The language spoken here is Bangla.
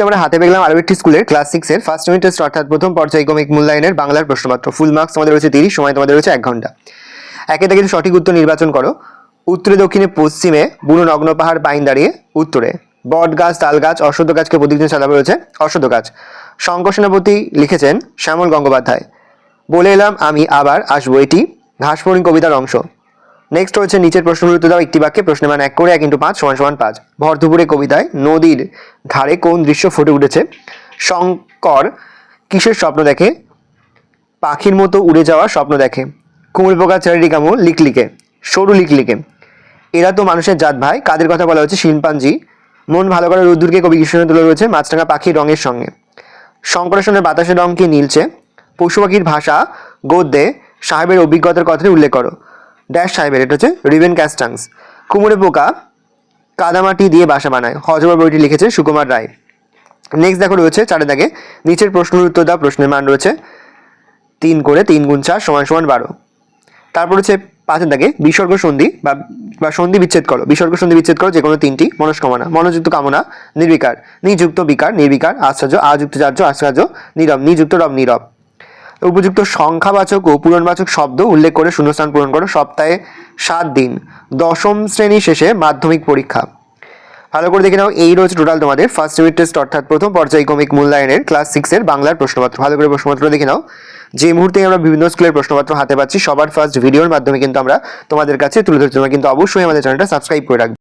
আমরা হাতে পেলাম আরও একটি স্কুলের ক্লাস 6 এর ফার্স্ট ইউনিট টেস্ট অর্থাৎ প্রথম পর্যায়ক্রমিক মূল্যায়নের বাংলার প্রশ্নপত্র। ফুল মার্কস তোমাদের রয়েছে 30, সময় তোমাদের রয়েছে 1 ঘন্টা। একে থেকে সঠিক উত্তর নির্বাচন করো। উত্তরে, দক্ষিণে, পশ্চিমে বুনো নগ্ন পাহাড় বাইন দাঁড়িয়ে। উত্তরে বট গাছ, তাল গাছ, অশ্বত্থ গাছকে প্রতীক চিহ্নে সাজানো রয়েছে অশ্বত্থ গাছ। শঙ্কর সেনাপতি লিখেছেন শ্যামল গঙ্গোপাধ্যায়। বলে এলাম আমি আবার আসবো, এটি ঘাসফড়িং কবিতার অংশ। নেক্সট হচ্ছে নিচের প্রশ্নগুলোর উত্তর দাও একটি বাক্যে। প্রশ্নের মান 1 করে 1 × 5 = 5। ভর দুপুরে কবিতায় নদীর ধারে কোন দৃশ্য ফুটে উঠেছে? শঙ্কর কিসের স্বপ্ন দেখে? পাখির মতো উড়ে যাওয়ার স্বপ্ন দেখে। কুমড়ো পোকা চারিটি কামড় লিকলিকে, সরু লিকলিকে। এরা তো মানুষের জাত ভাই, কাদের কথা বলা হচ্ছে? শিম্পাঞ্জি। মন ভালো করার রোদ্দুরকে কবি কৃষ্ণ তুলে রয়েছে মাছরাঙা পাখির রঙের সঙ্গে। শঙ্করাসনের বাতাসের রং কি নীলচে? পশু পাখির ভাষা গদ্যে সাহেবের অভিজ্ঞতার কথাটি উল্লেখ করো। ড্যাশ সাহেবের, এটা হচ্ছে রিবেন ক্যাস্টাংস। কুমড়ে পোকা কাদামাটি দিয়ে বাসা বানায়। হজবর বইটি লিখেছে সুকুমার রায়। নেক্সট দেখো রয়েছে 4 দাগে নিচের প্রশ্নের উত্তর দাও। প্রশ্নের মান রয়েছে 3 করে 3 × 4 = 12। তারপর হচ্ছে 5 দাগে বিসর্গ সন্ধি বা সন্ধি বিচ্ছেদ করো। বিসর্গ সন্ধি বিচ্ছেদ করো যে কোনো 3টি। মনস্কামনা, মনোযুক্ত কামনা, নির্বিকার, নিযুক্ত বিকার, নির্বিকার, আশ্চর্য, আযুক্ত চার্য, আশ্চর্য, নীরব, নিযুক্ত রব, নীরব। উপযুক্ত সংখ্যাবাচক ও পূরণবাচক শব্দ উল্লেখ করে শূন্যস্থান পূরণ করো। সপ্তাহে 7 দিন, 10ম শ্রেণী শেষে মাধ্যমিক পরীক্ষা। ভালো করে দেখে নাও, এই রয়েছে টোটাল তোমাদের ফার্স্ট ইউনিট টেস্ট অর্থাৎ প্রথম পর্যায়ক্রমিক মূল্যায়নের ক্লাস 6 এর বাংলার প্রশ্নপত্র। ভালো করে প্রশ্নপত্র দেখে নাও। যে মুহূর্তে আমরা বিভিন্ন স্কুলের প্রশ্নপত্র হাতে পাচ্ছি, সবার ফার্স্ট ভিডিওর মাধ্যমে কিন্তু আমরা তোমাদের কাছে তুলে ধরছি। তোমরা কিন্তু অবশ্যই আমাদের চ্যানেলটা সাবস্ক্রাইব করে রাখবে।